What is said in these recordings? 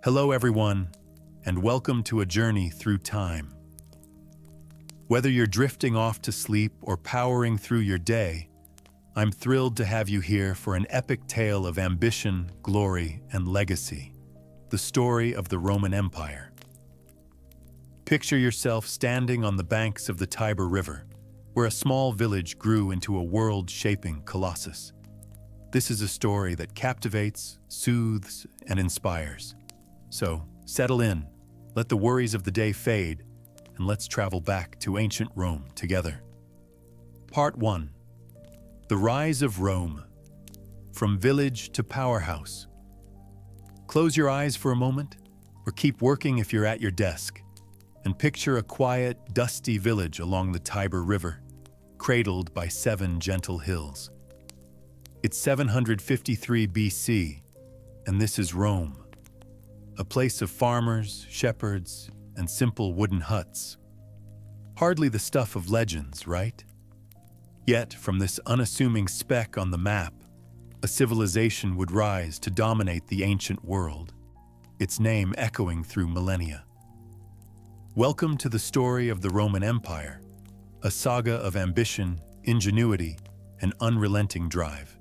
Hello everyone, and welcome to a journey through time. Whether you're drifting off to sleep or powering through your day, I'm thrilled to have you here for an epic tale of ambition, glory, and legacy, the story of the Roman Empire. Picture yourself standing on the banks of the Tiber River, where a small village grew into a world-shaping colossus. This is a story that captivates, soothes, and inspires. So, settle in, let the worries of the day fade, and let's travel back to ancient Rome together. Part 1. The Rise of Rome. From Village to Powerhouse. Close your eyes for a moment, or keep working if you're at your desk, and picture a quiet, dusty village along the Tiber River, cradled by 7 gentle hills. It's 753 BC, and this is Rome. A place of farmers, shepherds, and simple wooden huts. Hardly the stuff of legends, right? Yet, from this unassuming speck on the map, a civilization would rise to dominate the ancient world, its name echoing through millennia. Welcome to the story of the Roman Empire, a saga of ambition, ingenuity, and unrelenting drive.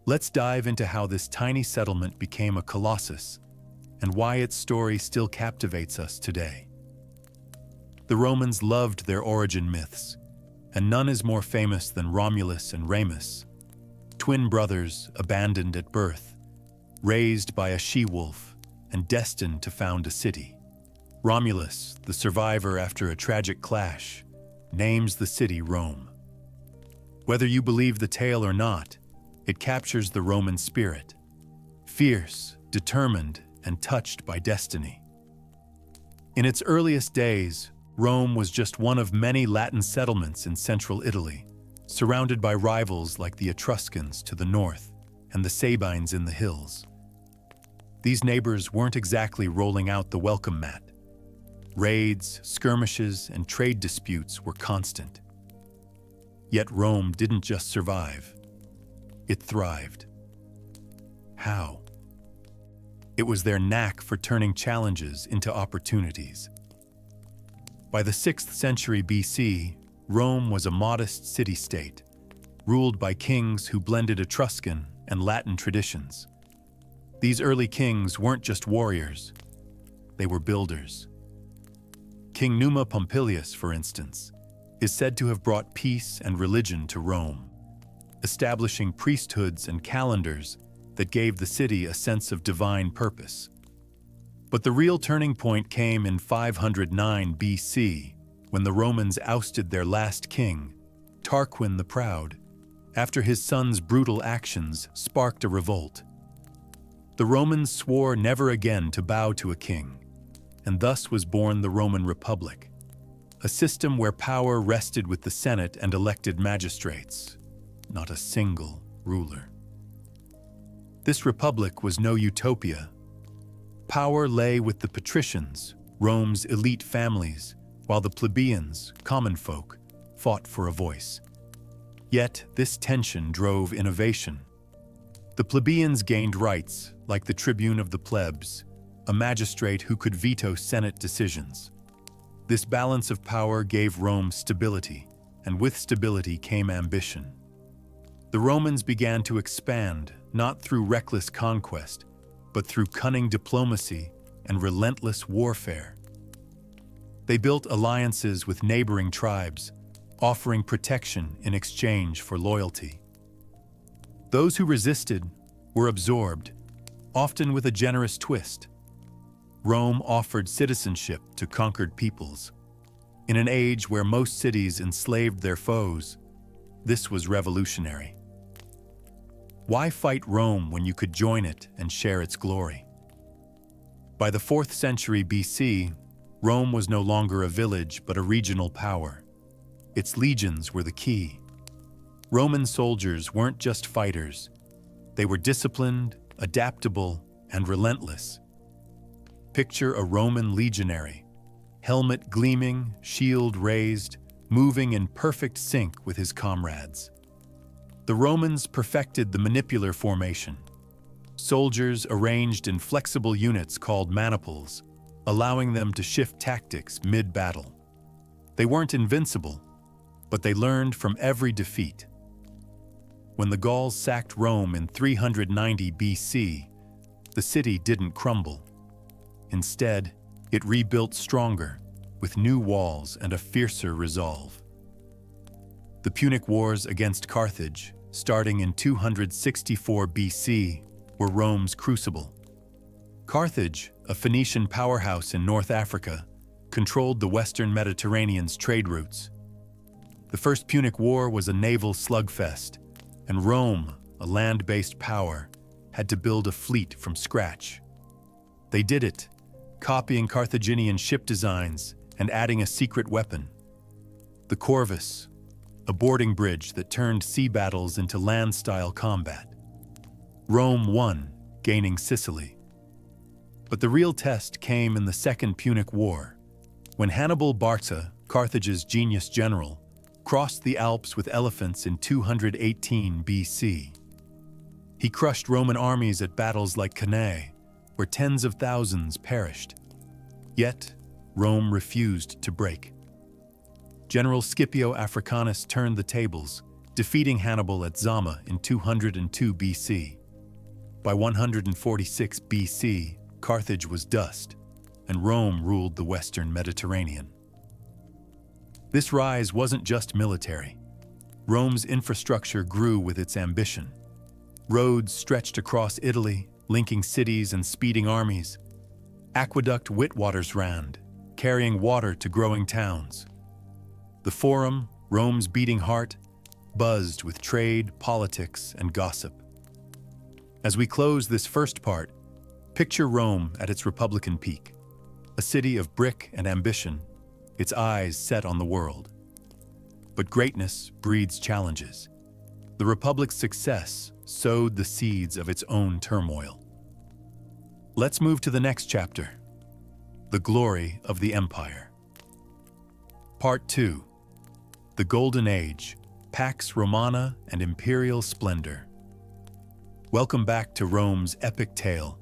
Let's dive into how this tiny settlement became a colossus, and why its story still captivates us today. The Romans loved their origin myths, and none is more famous than Romulus and Remus, twin brothers abandoned at birth, raised by a she-wolf, and destined to found a city. Romulus, the survivor after a tragic clash, names the city Rome. Whether you believe the tale or not, it captures the Roman spirit, fierce, determined, and touched by destiny. In its earliest days, Rome was just one of many Latin settlements in central Italy, surrounded by rivals like the Etruscans to the north and the Sabines in the hills. These neighbors weren't exactly rolling out the welcome mat. Raids, skirmishes, and trade disputes were constant. Yet Rome didn't just survive, it thrived. How? It was their knack for turning challenges into opportunities. By the 6th century BC, Rome was a modest city-state, ruled by kings who blended Etruscan and Latin traditions. These early kings weren't just warriors, they were builders. King Numa Pompilius, for instance, is said to have brought peace and religion to Rome, establishing priesthoods and calendars that gave the city a sense of divine purpose. But the real turning point came in 509 BC, when the Romans ousted their last king, Tarquin the Proud, after his son's brutal actions sparked a revolt. The Romans swore never again to bow to a king, and thus was born the Roman Republic, a system where power rested with the Senate and elected magistrates, not a single ruler. This republic was no utopia. Power lay with the patricians, Rome's elite families, while the plebeians, common folk, fought for a voice. Yet this tension drove innovation. The plebeians gained rights, like the tribune of the plebs, a magistrate who could veto Senate decisions. This balance of power gave Rome stability, and with stability came ambition. The Romans began to expand, not through reckless conquest, but through cunning diplomacy and relentless warfare. They built alliances with neighboring tribes, offering protection in exchange for loyalty. Those who resisted were absorbed, often with a generous twist. Rome offered citizenship to conquered peoples. In an age where most cities enslaved their foes, this was revolutionary. Why fight Rome when you could join it and share its glory? By the 4th century BC, Rome was no longer a village but a regional power. Its legions were the key. Roman soldiers weren't just fighters. They were disciplined, adaptable, and relentless. Picture a Roman legionary, helmet gleaming, shield raised, moving in perfect sync with his comrades. The Romans perfected the manipular formation, Soldiers arranged in flexible units called maniples, allowing them to shift tactics mid-battle. They weren't invincible, but they learned from every defeat. When the Gauls sacked Rome in 390 BC, the city didn't crumble. Instead, it rebuilt stronger, with new walls and a fiercer resolve. The Punic Wars against Carthage, starting in 264 BC, were Rome's crucible. Carthage, a Phoenician powerhouse in North Africa, controlled the Western Mediterranean's trade routes. The First Punic War was a naval slugfest, and Rome, a land-based power, had to build a fleet from scratch. They did it, copying Carthaginian ship designs and adding a secret weapon, the corvus, a boarding bridge that turned sea battles into land-style combat. Rome won, gaining Sicily. But the real test came in the Second Punic War, when Hannibal Barca, Carthage's genius general, crossed the Alps with elephants in 218 BC. He crushed Roman armies at battles like Cannae, where tens of thousands perished. Yet, Rome refused to break. General Scipio Africanus turned the tables, defeating Hannibal at Zama in 202 BC. By 146 BC, Carthage was dust, and Rome ruled the Western Mediterranean. This rise wasn't just military. Rome's infrastructure grew with its ambition. Roads stretched across Italy, linking cities and speeding armies. Aqueduct Witwaters ran, carrying water to growing towns. The Forum, Rome's beating heart, buzzed with trade, politics, and gossip. As we close this first part, picture Rome at its Republican peak, a city of brick and ambition, its eyes set on the world. But greatness breeds challenges. The Republic's success sowed the seeds of its own turmoil. Let's move to the next chapter, the glory of the empire. Part 2, the Golden Age, Pax Romana and Imperial Splendor. Welcome back to Rome's epic tale.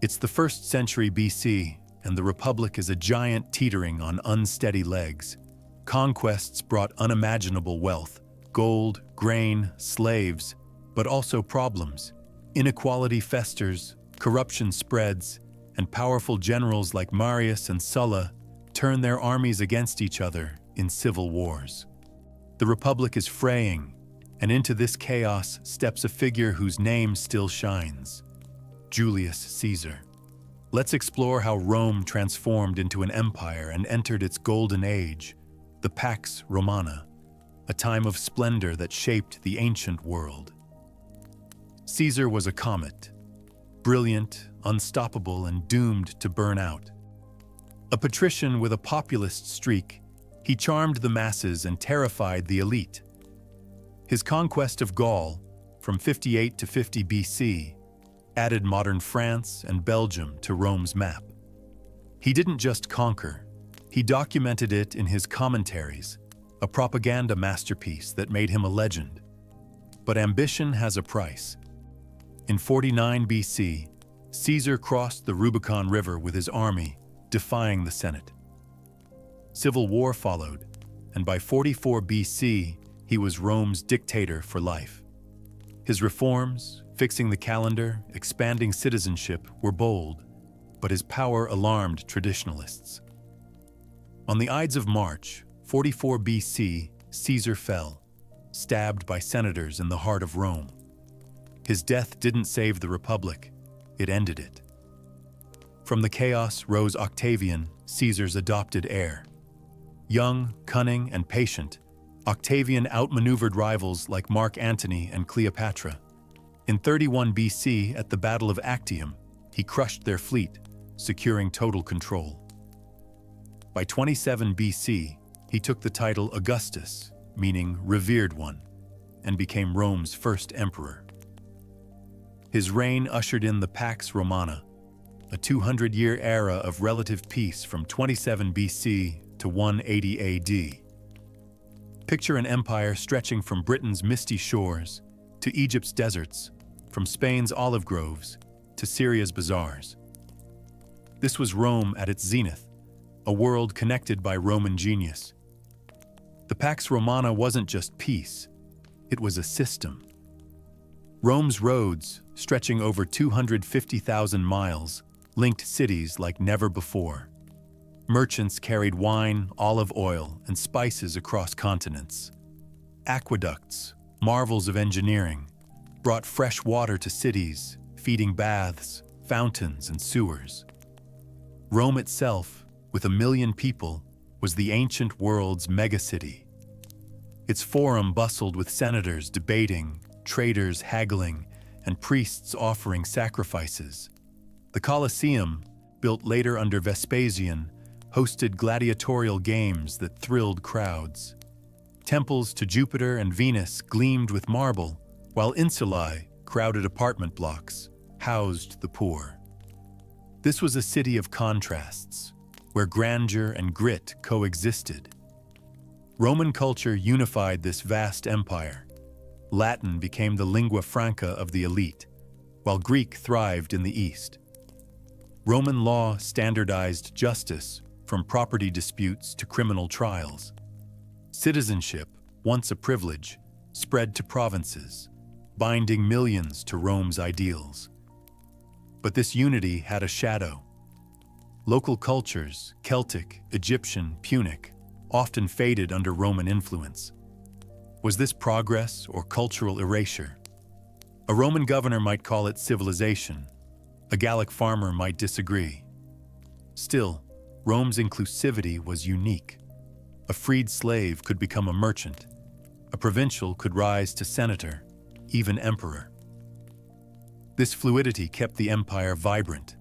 It's the 1st century BC, and the Republic is a giant teetering on unsteady legs. Conquests brought unimaginable wealth, gold, grain, slaves, but also problems. Inequality festers, corruption spreads, and powerful generals like Marius and Sulla turn their armies against each other in civil wars. The Republic is fraying, and into this chaos steps a figure whose name still shines: Julius Caesar. Let's explore how Rome transformed into an empire and entered its golden age, the Pax Romana, a time of splendor that shaped the ancient world. Caesar was a comet, brilliant, unstoppable, and doomed to burn out. A patrician with a populist streak, he charmed the masses and terrified the elite. His conquest of Gaul, from 58 to 50 BC, added modern France and Belgium to Rome's map. He didn't just conquer, he documented it in his commentaries, a propaganda masterpiece that made him a legend. But ambition has a price. In 49 BC, Caesar crossed the Rubicon River with his army, defying the Senate. Civil war followed, and by 44 BC, he was Rome's dictator for life. His reforms, fixing the calendar, expanding citizenship, were bold, but his power alarmed traditionalists. On the Ides of March, 44 BC, Caesar fell, stabbed by senators in the heart of Rome. His death didn't save the Republic, it ended it. From the chaos rose Octavian, Caesar's adopted heir. Young, cunning, and patient, Octavian outmaneuvered rivals like Mark Antony and Cleopatra. In 31 BC, at the Battle of Actium, he crushed their fleet, securing total control. By 27 BC, he took the title Augustus, meaning revered one, and became Rome's first emperor. His reign ushered in the Pax Romana, a 200-year era of relative peace from 27 BC to 180 AD. Picture an empire stretching from Britain's misty shores to Egypt's deserts, from Spain's olive groves to Syria's bazaars. This was Rome at its zenith, a world connected by Roman genius. The Pax Romana wasn't just peace, it was a system. Rome's roads, stretching over 250,000 miles, linked cities like never before. Merchants carried wine, olive oil, and spices across continents. Aqueducts, marvels of engineering, brought fresh water to cities, feeding baths, fountains, and sewers. Rome itself, with 1 million people, was the ancient world's megacity. Its forum bustled with senators debating, traders haggling, and priests offering sacrifices. The Colosseum, built later under Vespasian, hosted gladiatorial games that thrilled crowds. Temples to Jupiter and Venus gleamed with marble, while insulae, crowded apartment blocks, housed the poor. This was a city of contrasts, where grandeur and grit coexisted. Roman culture unified this vast empire. Latin became the lingua franca of the elite, while Greek thrived in the East. Roman law standardized justice, from property disputes to criminal trials. Citizenship, once a privilege, spread to provinces, binding millions to Rome's ideals. But this unity had a shadow. Local cultures, Celtic, Egyptian, Punic, often faded under Roman influence. Was this progress or cultural erasure? A Roman governor might call it civilization. A Gallic farmer might disagree. Still, Rome's inclusivity was unique. A freed slave could become a merchant. A provincial could rise to senator, even emperor. This fluidity kept the empire vibrant.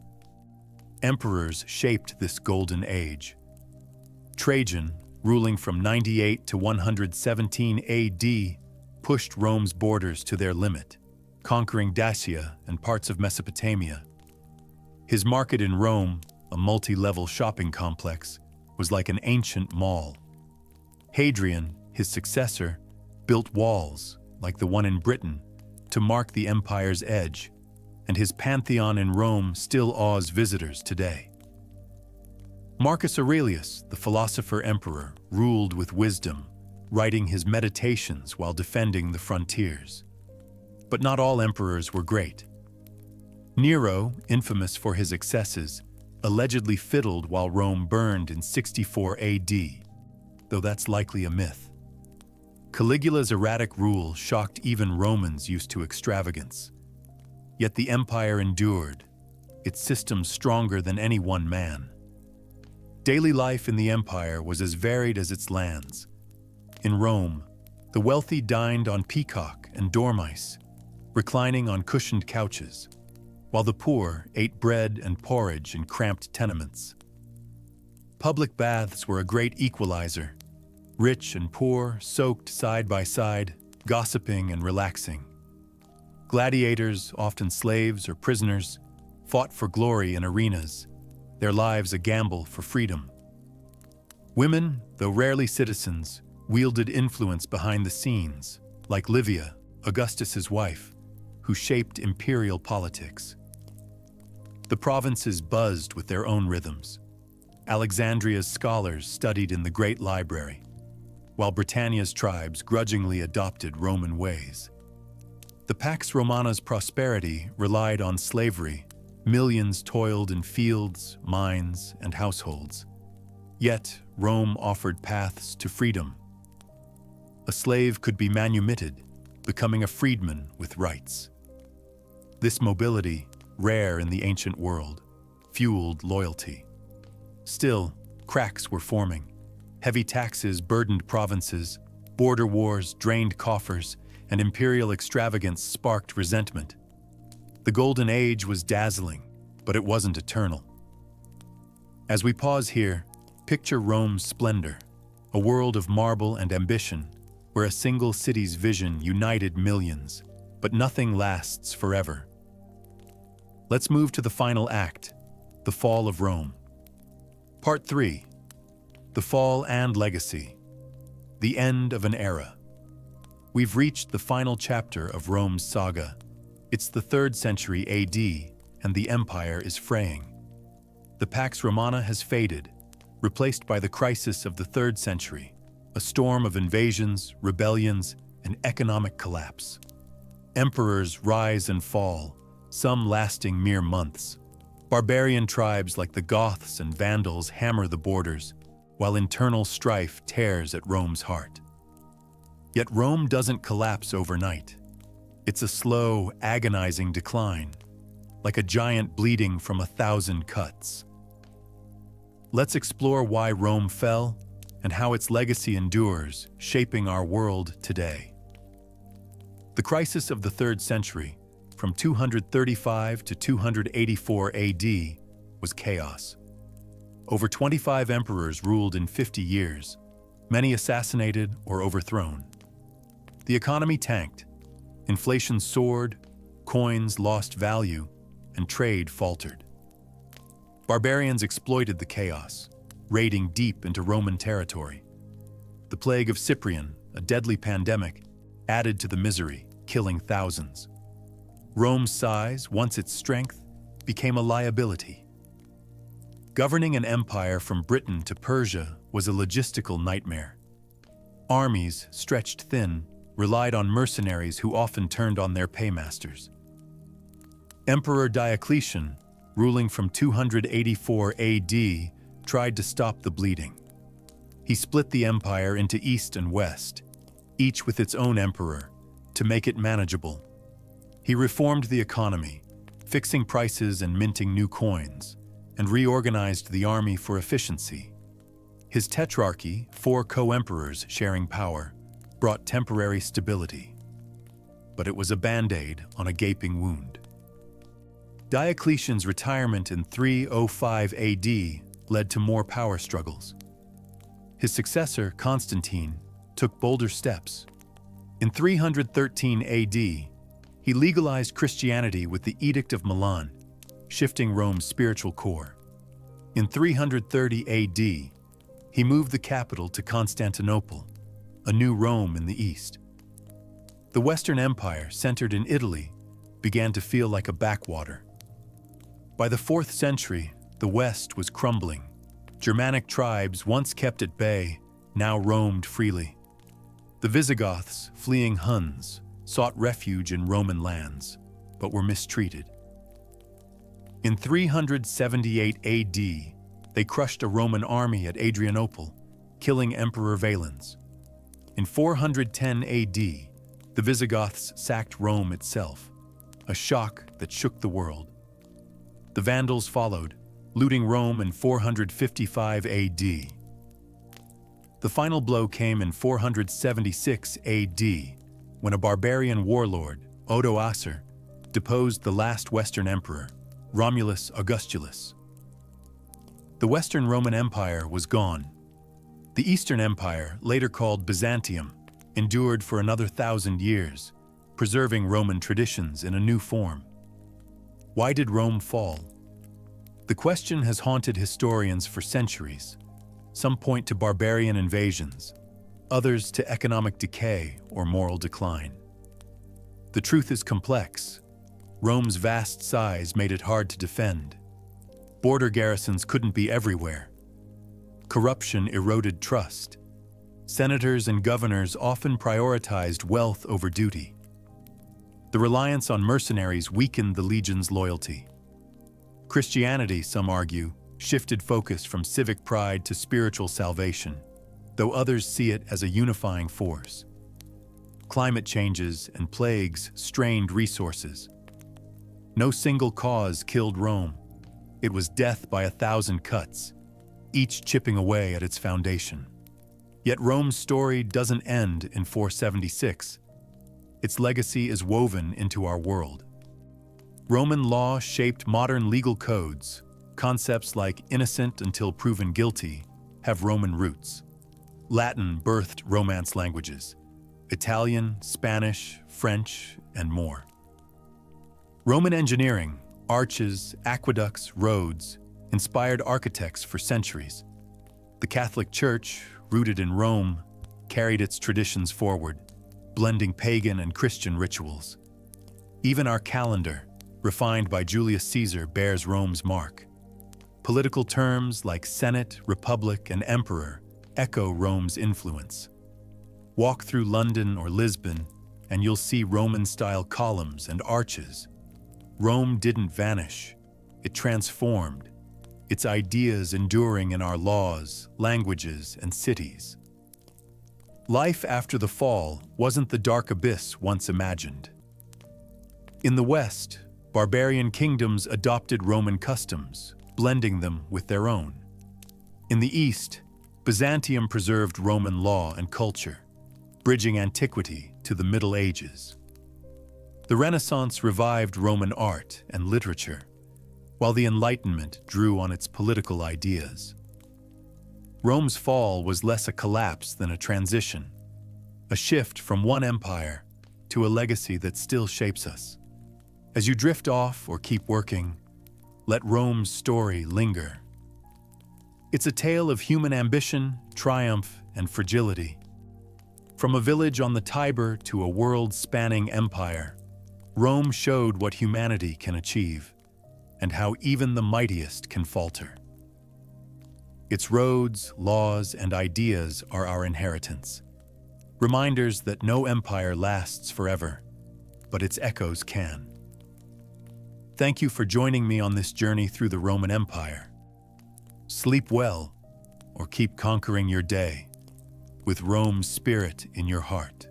Emperors shaped this golden age. Trajan, ruling from 98 to 117 AD, pushed Rome's borders to their limit, conquering Dacia and parts of Mesopotamia. His market in Rome, a multi-level shopping complex, was like an ancient mall. Hadrian, his successor, built walls, like the one in Britain, to mark the empire's edge, and his Pantheon in Rome still awes visitors today. Marcus Aurelius, the philosopher-emperor, ruled with wisdom, writing his meditations while defending the frontiers. But not all emperors were great. Nero, infamous for his excesses, allegedly fiddled while Rome burned in 64 AD, though that's likely a myth. Caligula's erratic rule shocked even Romans used to extravagance. Yet the empire endured, its systems stronger than any one man. Daily life in the empire was as varied as its lands. In Rome, the wealthy dined on peacock and dormice, reclining on cushioned couches, while the poor ate bread and porridge in cramped tenements. Public baths were a great equalizer. Rich and poor soaked side by side, gossiping and relaxing. Gladiators, often slaves or prisoners, fought for glory in arenas, their lives a gamble for freedom. Women, though rarely citizens, wielded influence behind the scenes, like Livia, Augustus's wife, who shaped imperial politics. The provinces buzzed with their own rhythms. Alexandria's scholars studied in the great library, while Britannia's tribes grudgingly adopted Roman ways. The Pax Romana's prosperity relied on slavery. Millions toiled in fields, mines, and households. Yet, Rome offered paths to freedom. A slave could be manumitted, becoming a freedman with rights. This mobility, rare in the ancient world, fueled loyalty. Still, cracks were forming. Heavy taxes burdened provinces, border wars drained coffers, and imperial extravagance sparked resentment. The Golden Age was dazzling, but it wasn't eternal. As we pause here, picture Rome's splendor, a world of marble and ambition, where a single city's vision united millions, but nothing lasts forever. Let's move to the final act, the fall of Rome. Part 3. The Fall and Legacy. The end of an era. We've reached the final chapter of Rome's saga. It's the 3rd century AD, and the empire is fraying. The Pax Romana has faded, replaced by the crisis of the 3rd century, a storm of invasions, rebellions, and economic collapse. Emperors rise and fall, some lasting mere months. Barbarian tribes like the Goths and Vandals hammer the borders, while internal strife tears at Rome's heart. Yet Rome doesn't collapse overnight. It's a slow, agonizing decline, like a giant bleeding from 1,000 cuts. Let's explore why Rome fell and how its legacy endures, shaping our world today. The crisis of the 3rd century, from 235 to 284 AD, was chaos. Over 25 emperors ruled in 50 years, many assassinated or overthrown. The economy tanked, inflation soared, coins lost value, and trade faltered. Barbarians exploited the chaos, raiding deep into Roman territory. The plague of Cyprian, a deadly pandemic, added to the misery, killing thousands. Rome's size, once its strength, became a liability. Governing an empire from Britain to Persia was a logistical nightmare. Armies, stretched thin, relied on mercenaries who often turned on their paymasters. Emperor Diocletian, ruling from 284 AD, tried to stop the bleeding. He split the empire into east and west, each with its own emperor, to make it manageable. He reformed the economy, fixing prices and minting new coins, and reorganized the army for efficiency. His tetrarchy, 4 co-emperors sharing power, brought temporary stability. But it was a band-aid on a gaping wound. Diocletian's retirement in 305 AD led to more power struggles. His successor, Constantine, took bolder steps. In 313 AD, he legalized Christianity with the Edict of Milan, shifting Rome's spiritual core. In 330 AD, he moved the capital to Constantinople, a new Rome in the east. The Western Empire, centered in Italy, began to feel like a backwater. By the 4th century, the West was crumbling. Germanic tribes, once kept at bay, now roamed freely. The Visigoths, fleeing Huns, sought refuge in Roman lands, but were mistreated. In 378 AD, they crushed a Roman army at Adrianople, killing Emperor Valens. In 410 AD, the Visigoths sacked Rome itself, a shock that shook the world. The Vandals followed, looting Rome in 455 AD. The final blow came in 476 AD, when a barbarian warlord, Odoacer, deposed the last Western emperor, Romulus Augustulus. The Western Roman Empire was gone. The Eastern Empire, later called Byzantium, endured for another 1,000 years, preserving Roman traditions in a new form. Why did Rome fall? The question has haunted historians for centuries. Some point to barbarian invasions, others to economic decay or moral decline. The truth is complex. Rome's vast size made it hard to defend. Border garrisons couldn't be everywhere. Corruption eroded trust. Senators and governors often prioritized wealth over duty. The reliance on mercenaries weakened the legion's loyalty. Christianity, some argue, shifted focus from civic pride to spiritual salvation, though others see it as a unifying force. Climate changes and plagues strained resources. No single cause killed Rome. It was death by 1,000 cuts, each chipping away at its foundation. Yet Rome's story doesn't end in 476. Its legacy is woven into our world. Roman law shaped modern legal codes. Concepts like innocent until proven guilty have Roman roots. Latin birthed Romance languages, Italian, Spanish, French, and more. Roman engineering, arches, aqueducts, roads, inspired architects for centuries. The Catholic Church, rooted in Rome, carried its traditions forward, blending pagan and Christian rituals. Even our calendar, refined by Julius Caesar, bears Rome's mark. Political terms like Senate, Republic, and Emperor echo Rome's influence. Walk through London or Lisbon, and you'll see Roman-style columns and arches. Rome didn't vanish. It transformed, its ideas enduring in our laws, languages, and cities. Life after the fall wasn't the dark abyss once imagined. In the West, barbarian kingdoms adopted Roman customs, blending them with their own. In the East, Byzantium preserved Roman law and culture, bridging antiquity to the Middle Ages. The Renaissance revived Roman art and literature, while the Enlightenment drew on its political ideas. Rome's fall was less a collapse than a transition, a shift from one empire to a legacy that still shapes us. As you drift off or keep working, let Rome's story linger. It's a tale of human ambition, triumph, and fragility. From a village on the Tiber to a world-spanning empire, Rome showed what humanity can achieve and how even the mightiest can falter. Its roads, laws, and ideas are our inheritance, reminders that no empire lasts forever, but its echoes can. Thank you for joining me on this journey through the Roman Empire. Sleep well, or keep conquering your day with Rome's spirit in your heart.